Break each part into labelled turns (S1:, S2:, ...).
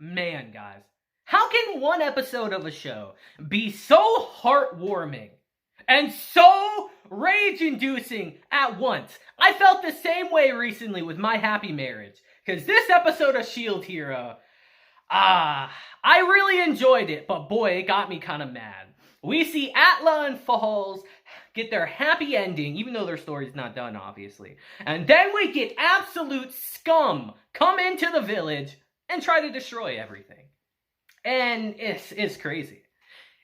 S1: Man, guys, how can one episode of a show be so heartwarming and so rage-inducing at once? I felt the same way recently with My Happy Marriage, because this episode of S.H.I.E.L.D. Hero, I really enjoyed it, but boy, it got me kind of mad. We see Atla and Falls get their happy ending, even though their story's not done, obviously. And then we get absolute scum come into the village and try to destroy everything. And it's crazy.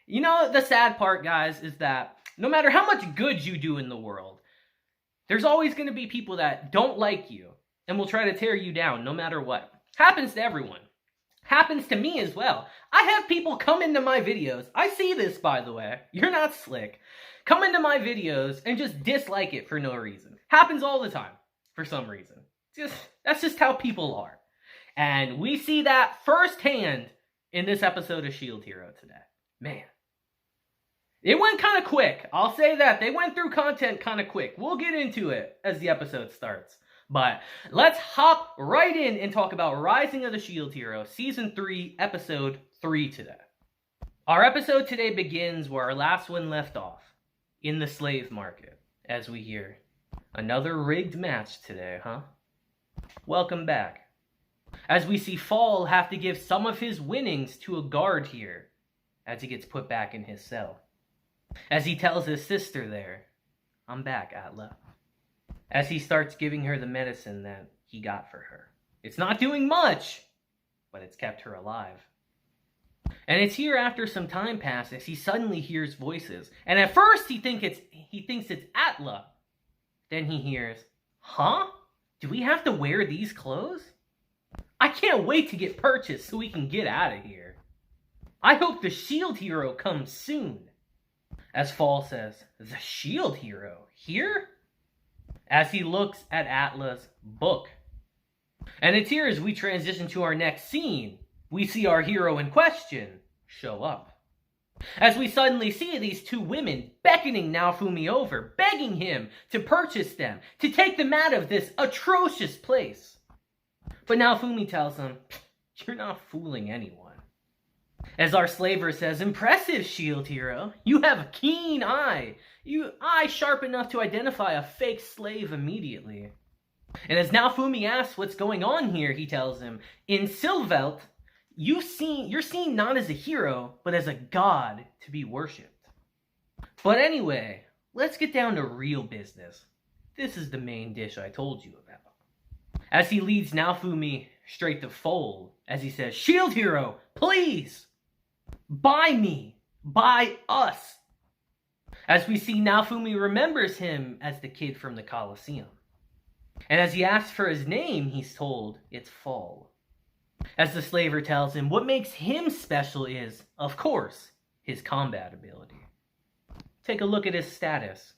S1: You know, the sad part, guys, is that no matter how much good you do in the world, there's always going to be people that don't like you and will try to tear you down no matter what. Happens to everyone. Happens to me as well. I have people come into my videos. I see this, by the way. You're not slick. Come into my videos and just dislike it for no reason. Happens all the time for some reason. That's just how people are. And we see that firsthand in this episode of S.H.I.E.L.D. Hero today. Man. It went kind of quick. I'll say that. They went through content kind of quick. We'll get into it as the episode starts. But let's hop right in and talk about Rising of the S.H.I.E.L.D. Hero, Season 3, Episode 3 today. Our episode today begins where our last one left off, in the slave market, as we hear. Another rigged match today, huh? Welcome back. As we see Fall have to give some of his winnings to a guard here, as he gets put back in his cell. As he tells his sister there, I'm back, Atla. As he starts giving her the medicine that he got for her. It's not doing much, but it's kept her alive. And it's here after some time passes, he suddenly hears voices. And at first he thinks it's Atla. Then he hears, huh? Do we have to wear these clothes? I can't wait to get purchased so we can get out of here. I hope the S.H.I.E.L.D. Hero comes soon. As Fall says, the S.H.I.E.L.D. Hero? Here? As he looks at Atla's book. And it's here as we transition to our next scene. We see our hero in question show up. As we suddenly see these two women beckoning Naofumi over, begging him to purchase them, to take them out of this atrocious place. But Naofumi tells him, you're not fooling anyone. As our slaver says, impressive, S.H.I.E.L.D. Hero. You have a keen eye. Eye sharp enough to identify a fake slave immediately. And as Naofumi asks what's going on here, he tells him, in Sylvelt, you're seen not as a hero, but as a god to be worshipped. But anyway, let's get down to real business. This is the main dish I told you about. As he leads Naofumi straight to Fold, as he says, S.H.I.E.L.D. Hero, please, buy me, buy us. As we see Naofumi remembers him as the kid from the Coliseum. And as he asks for his name, he's told it's Fall. As the slaver tells him what makes him special is, of course, his combat ability. Take a look at his status.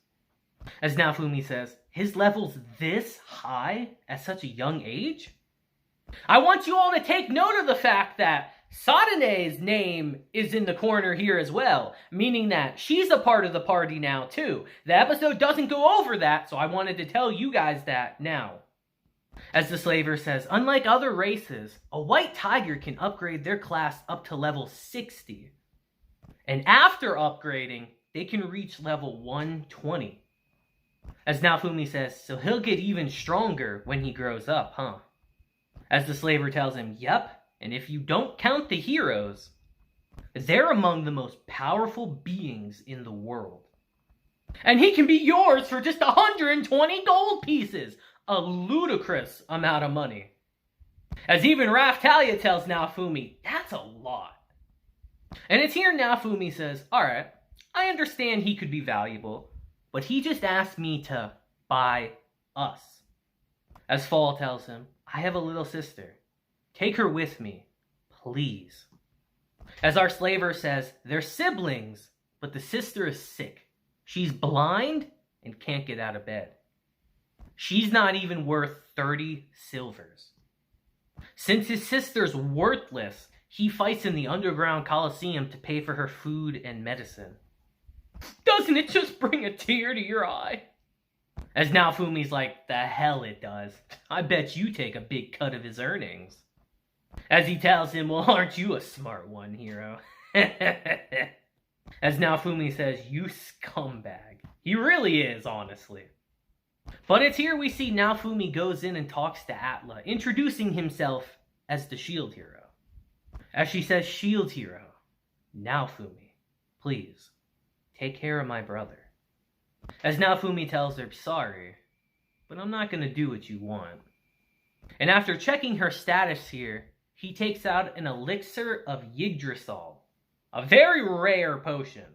S1: As Naofumi says, his level's this high at such a young age? I want you all to take note of the fact that Sadane's name is in the corner here as well, meaning that she's a part of the party now too. The episode doesn't go over that, so I wanted to tell you guys that now. As the slaver says, unlike other races, a white tiger can upgrade their class up to level 60. And after upgrading, they can reach level 120. As Naofumi says, so he'll get even stronger when he grows up, huh? As the slaver tells him, yep, and if you don't count the heroes, they're among the most powerful beings in the world. And he can be yours for just 120 gold pieces, a ludicrous amount of money. As even Raphtalias tells Naofumi, that's a lot. And it's here Naofumi says, alright, I understand he could be valuable, but he just asked me to buy us. As Fall tells him, I have a little sister. Take her with me, please. As our slaver says, they're siblings, but the sister is sick. She's blind and can't get out of bed. She's not even worth 30 silvers. Since his sister's worthless, he fights in the underground coliseum to pay for her food and medicine. Doesn't it just bring a tear to your eye? As Naofumi's like, the hell it does. I bet you take a big cut of his earnings. As he tells him, well, aren't you a smart one, hero? As you a smart one, hero? As Naofumi says, you scumbag. He really is, honestly. But it's here we see Naofumi goes in and talks to Atla, introducing himself as the shield hero. As she says, shield hero, Naofumi, please, take care of my brother. As Naofumi tells her, sorry, but I'm not going to do what you want. And after checking her status here, he takes out an elixir of Yggdrasil, a very rare potion.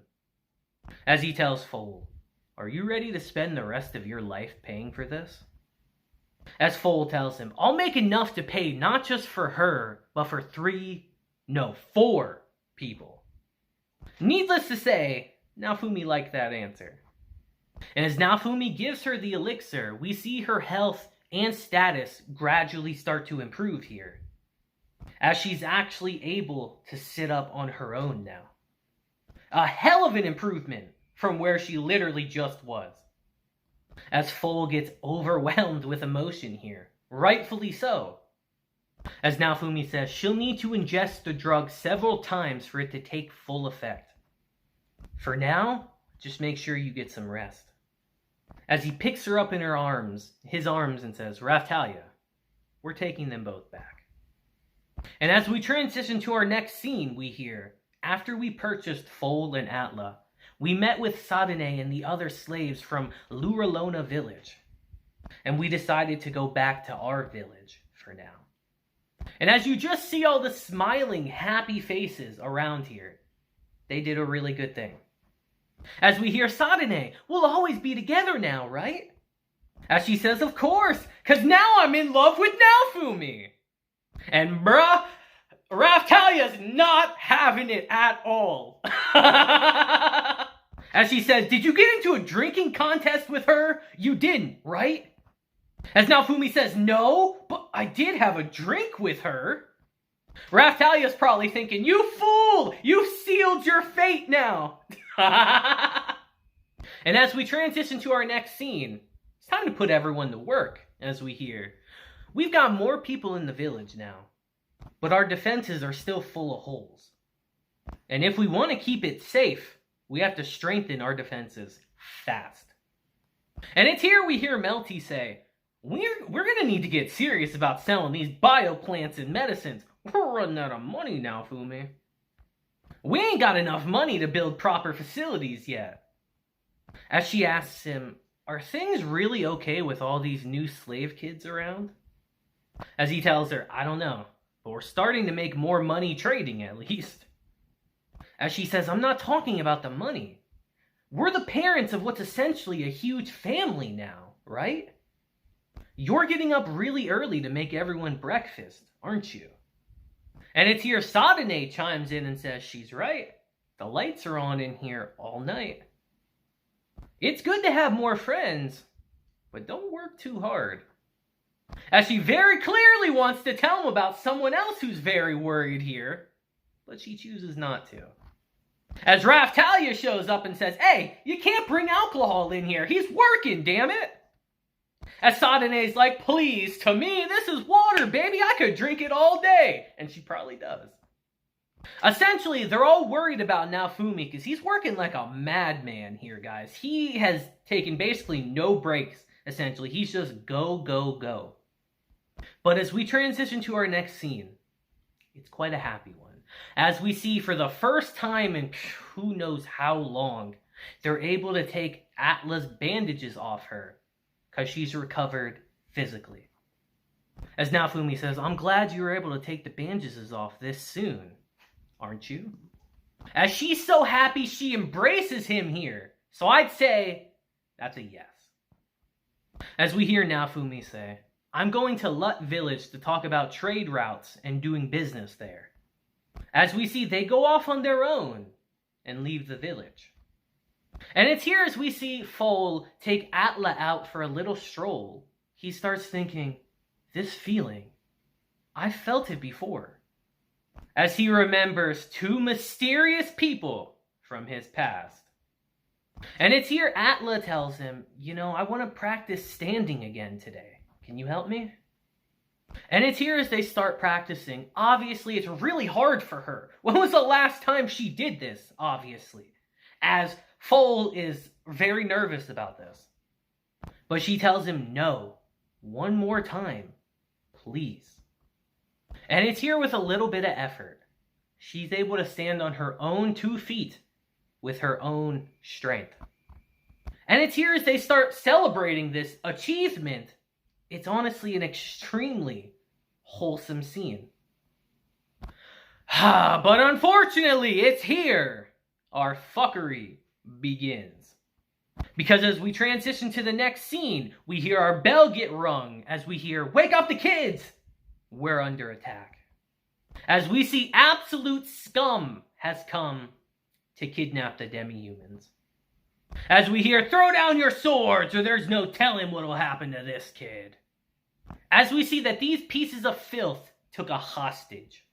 S1: As he tells Foal, are you ready to spend the rest of your life paying for this? As Foal tells him, I'll make enough to pay not just for her, but for 4 people. Needless to say, Naofumi liked that answer. And as Naofumi gives her the elixir, we see her health and status gradually start to improve here, as she's actually able to sit up on her own now. A hell of an improvement from where she literally just was. As Foal gets overwhelmed with emotion here, rightfully so. As Naofumi says, she'll need to ingest the drug several times for it to take full effect. For now, just make sure you get some rest. As he picks her up in his arms, and says, Raphtalias, we're taking them both back. And as we transition to our next scene, we hear, after we purchased Foal and Atla, we met with Sadene and the other slaves from Luralona village. And we decided to go back to our village for now. And as you just see all the smiling, happy faces around here, they did a really good thing. As we hear Sadene, we'll always be together now, right? As she says, of course, because now I'm in love with Naofumi. And bruh, Raphtalias not having it at all. As she says, did you get into a drinking contest with her? You didn't, right? As Naofumi says, no, but I did have a drink with her. Raphtalias probably thinking, you fool! You've sealed your fate now! And as we transition to our next scene, it's time to put everyone to work, as we hear. We've got more people in the village now, but our defenses are still full of holes. And if we want to keep it safe, we have to strengthen our defenses fast. And it's here we hear Melty say, we're going to need to get serious about selling these bioplants and medicines. We're running out of money now, Fumi. We ain't got enough money to build proper facilities yet. As she asks him, are things really okay with all these new slave kids around? As he tells her, I don't know, but we're starting to make more money trading at least. As she says, I'm not talking about the money. We're the parents of what's essentially a huge family now, right? You're getting up really early to make everyone breakfast, aren't you? And it's here Sadene chimes in and says she's right. The lights are on in here all night. It's good to have more friends, but don't work too hard. As she very clearly wants to tell him about someone else who's very worried here, but she chooses not to. As Raphtalias shows up and says, hey, you can't bring alcohol in here. He's working, damn it. As Sadene's like, please, to me, this is water, baby. I could drink it all day. And she probably does. Essentially, they're all worried about Naofumi because he's working like a madman here, guys. He has taken basically no breaks, essentially. He's just go, go, go. But as we transition to our next scene, it's quite a happy one. As we see for the first time in who knows how long, they're able to take Atla's bandages off her because she's recovered physically. As Naofumi says, I'm glad you were able to take the bandages off this soon, aren't you? As she's so happy, she embraces him here. So I'd say that's a yes. As we hear Naofumi say, I'm going to Lut village to talk about trade routes and doing business there. As we see, they go off on their own and leave the village. And it's here as we see Foal take Atla out for a little stroll. He starts thinking, this feeling, I felt it before. As he remembers 2 mysterious people from his past. And it's here Atla tells him, I want to practice standing again today. Can you help me? And it's here as they start practicing. Obviously, it's really hard for her. When was the last time she did this, obviously? As Foal is very nervous about this. But she tells him, no, one more time, please. And it's here with a little bit of effort. She's able to stand on her own 2 feet with her own strength. And it's here as they start celebrating this achievement. It's honestly an extremely wholesome scene. But unfortunately, it's here our fuckery begins. Because as we transition to the next scene, we hear our bell get rung as we hear, "Wake up the kids! We're under attack." As we see absolute scum has come to kidnap the demi-humans. As we hear, "Throw down your swords or there's no telling what'll happen to this kid." As we see that these pieces of filth took a hostage.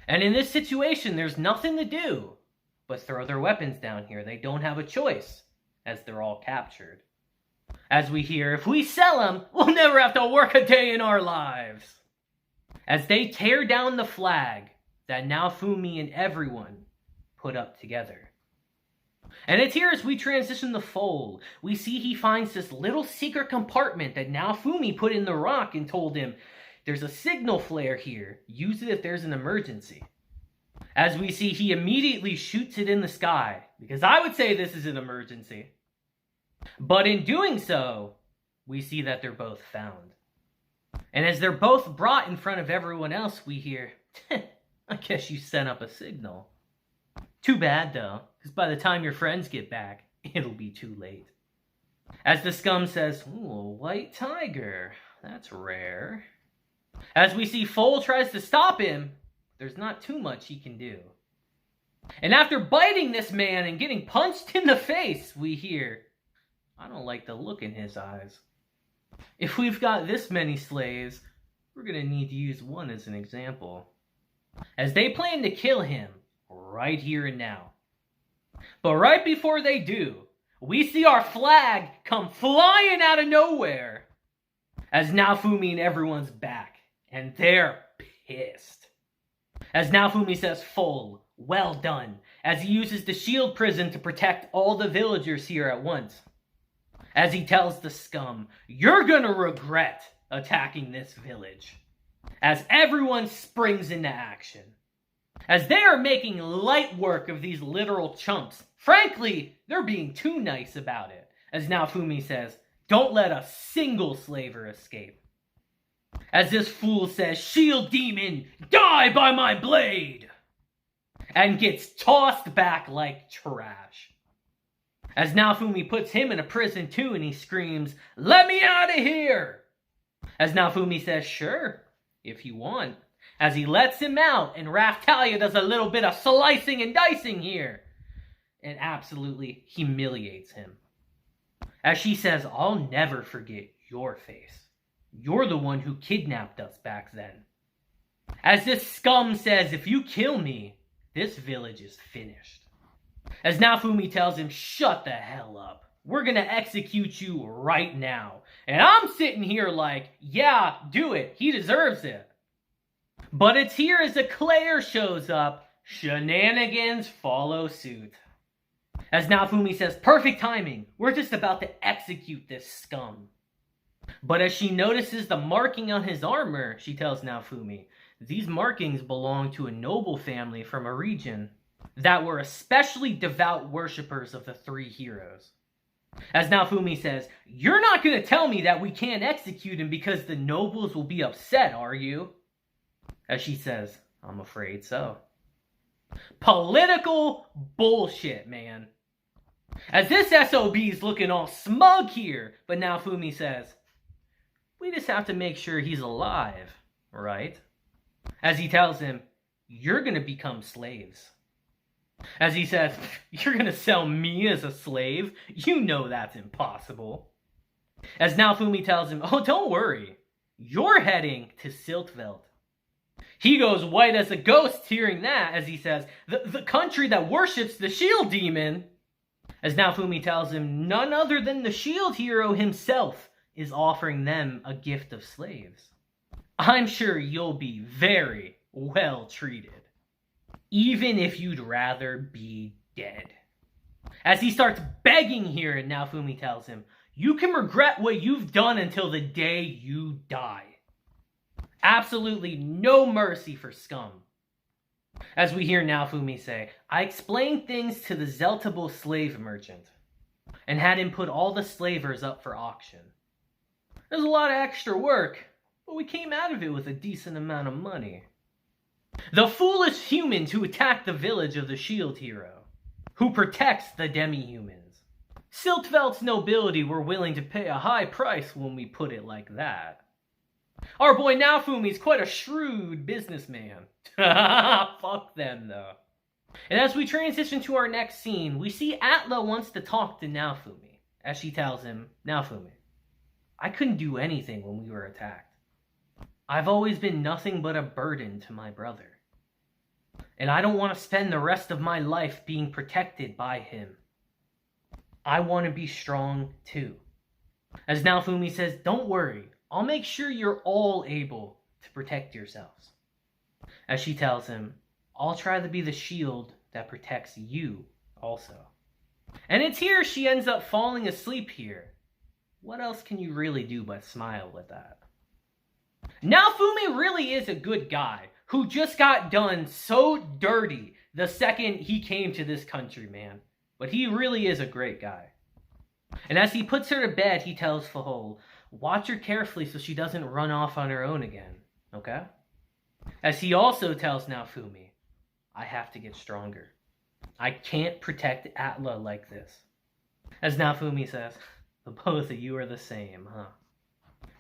S1: And in this situation, there's nothing to do but throw their weapons down here. They don't have a choice, as they're all captured. As we hear, "If we sell them, we'll never have to work a day in our lives." As they tear down the flag that Naofumi and everyone put up together. And it's here as we transition the Foal. We see he finds this little secret compartment that Naofumi put in the rock and told him, "There's a signal flare here. Use it if there's an emergency." As we see, he immediately shoots it in the sky, because I would say this is an emergency. But in doing so, we see that they're both found. And as they're both brought in front of everyone else, we hear, "I guess you sent up a signal. Too bad, though, because by the time your friends get back, it'll be too late." As the scum says, "Ooh, a white tiger. That's rare." As we see Foal tries to stop him, there's not too much he can do. And after biting this man and getting punched in the face, we hear, "I don't like the look in his eyes. If we've got this many slaves, we're going to need to use one as an example." As they plan to kill him right here and now. But right before they do, we see our flag come flying out of nowhere. As Naofumi and everyone's back, and they're pissed. As Naofumi says, "Foal, well done," as he uses the shield prison to protect all the villagers here at once. As he tells the scum, "You're gonna regret attacking this village." As everyone springs into action. As they are making light work of these literal chumps. Frankly, they're being too nice about it. As Naofumi says, "Don't let a single slaver escape." As this fool says, "Shield demon, die by my blade!" And gets tossed back like trash. As Naofumi puts him in a prison too, and he screams, "Let me out of here!" As Naofumi says, "Sure, if you want." As he lets him out, and Raphtalias does a little bit of slicing and dicing here. And absolutely humiliates him. As she says, "I'll never forget your face. You're the one who kidnapped us back then." As this scum says, "If you kill me, this village is finished." As Naofumi tells him, "Shut the hell up. We're gonna execute you right now." And I'm sitting here like, yeah, do it. He deserves it. But it's here as a Claire shows up, shenanigans follow suit. As Naofumi says, "Perfect timing. We're just about to execute this scum." But as she notices the marking on his armor, she tells Naofumi, "These markings belong to a noble family from a region that were especially devout worshippers of the 3 heroes. As Naofumi says, "You're not going to tell me that we can't execute him because the nobles will be upset, are you?" As she says, "I'm afraid so." Political bullshit, man. As this SOB's looking all smug here, but Naofumi says, "We just have to make sure he's alive, right?" As he tells him, "You're going to become slaves." As he says, "You're going to sell me as a slave? You know that's impossible." As Naofumi tells him, "Oh, don't worry. You're heading to Siltveld." He goes white as a ghost hearing that, as he says, the country that worships the shield demon." As Naofumi tells him, none other than the shield hero himself is offering them a gift of slaves. I'm sure you'll be very well treated, even if you'd rather be dead. As he starts begging here, and Naofumi tells him, you can regret what you've done until the day you die. Absolutely no mercy for scum. As we hear Naofumi say, I explained things to the Zeltable slave merchant and had him put all the slavers up for auction. There's a lot of extra work, but we came out of it with a decent amount of money. The foolish humans who attacked the village of the shield hero, who protects the demi-humans. Siltveldt's nobility were willing to pay a high price when we put it like that. Our boy Naofumi's quite a shrewd businessman. Fuck them, though. And as we transition to our next scene, we see Atla wants to talk to Naofumi, as she tells him, Naofumi, I couldn't do anything when we were attacked. I've always been nothing but a burden to my brother. And I don't want to spend the rest of my life being protected by him. I want to be strong too. As Naofumi says, don't worry, I'll make sure you're all able to protect yourselves. As she tells him, I'll try to be the shield that protects you also. And it's here she ends up falling asleep here. What else can you really do but smile with that? Naofumi really is a good guy who just got done so dirty the second he came to this country, man. But he really is a great guy. And as he puts her to bed, he tells Fahol, watch her carefully so she doesn't run off on her own again, okay? As he also tells Naofumi, I have to get stronger. I can't protect Atla like this. As Naofumi says, the both of you are the same, huh?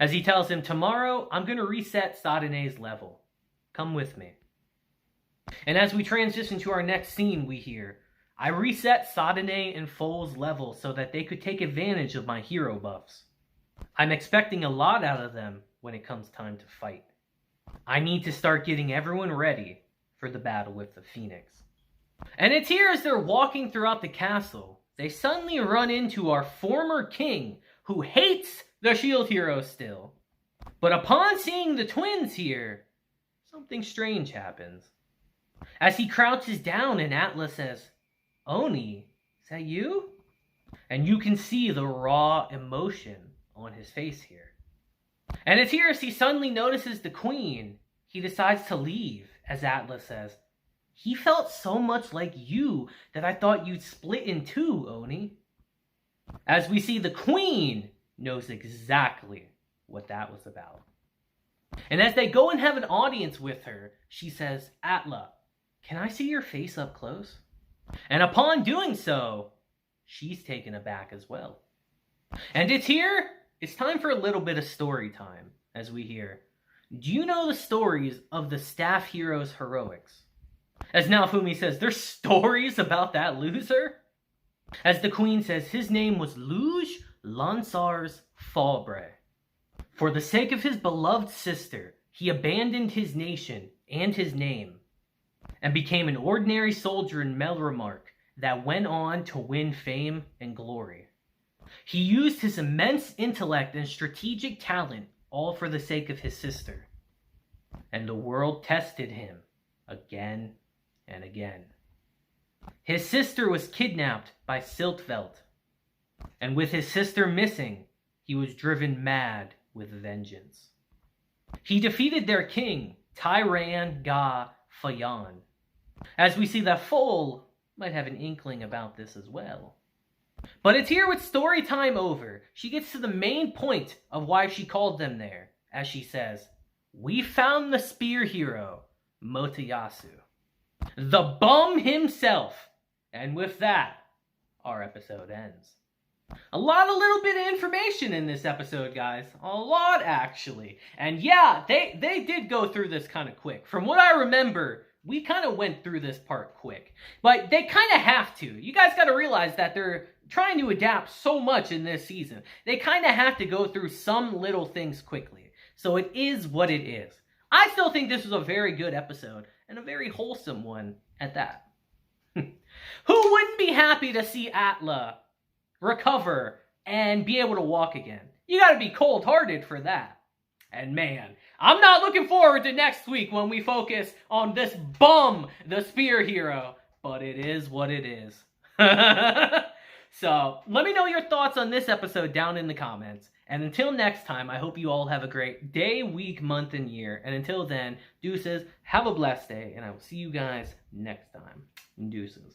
S1: As he tells him, tomorrow I'm going to reset Sadane's level. Come with me. And as we transition to our next scene, we hear, I reset Sadane and Foal's level so that they could take advantage of my hero buffs. I'm expecting a lot out of them when it comes time to fight. I need to start getting everyone ready for the battle with the Phoenix. And it's here as they're walking throughout the castle, they suddenly run into our former king who hates the shield hero still. But upon seeing the twins here, something strange happens. As he crouches down and Atla says, Oni, is that you? And you can see the raw emotion on his face here. And it's here as he suddenly notices the queen. He decides to leave, as Atla says, he felt so much like you that I thought you'd split in two, Oni. As we see the queen knows exactly what that was about. And as they go and have an audience with her, she says, Atla, can I see your face up close? And upon doing so, she's taken aback as well. And it's here, it's time for a little bit of story time, as we hear, do you know the stories of the staff heroes' heroics? As Naofumi says, there's stories about that loser? As the queen says, his name was Luge Lansars Fallbray. For the sake of his beloved sister, he abandoned his nation and his name, and became an ordinary soldier in Melremark that went on to win fame and glory. He used his immense intellect and strategic talent all for the sake of his sister. And the world tested him again and again. His sister was kidnapped by Siltveldt, and with his sister missing, he was driven mad with vengeance. He defeated their king, Tyran Ga Fayan, as we see that Foal might have an inkling about this as well. But it's here with story time over. She gets to the main point of why she called them there, as she says, we found the spear hero, Motoyasu, the bum himself. And with that, our episode ends. A little bit of information in this episode, guys. A lot, actually. And yeah, they did go through this kind of quick. From what I remember, we kind of went through this part quick. But they kind of have to. You guys got to realize that they're trying to adapt so much in this season. They kind of have to go through some little things quickly. So it is what it is. I still think this was a very good episode, and a very wholesome one at that. Who wouldn't be happy to see Atla recover and be able to walk again? You gotta be cold-hearted for that. And man, I'm not looking forward to next week when we focus on this bum, the spear hero. But it is what it is. So, let me know your thoughts on this episode down in the comments. And until next time, I hope you all have a great day, week, month, and year. And until then, deuces, have a blessed day, and I will see you guys next time. Deuces.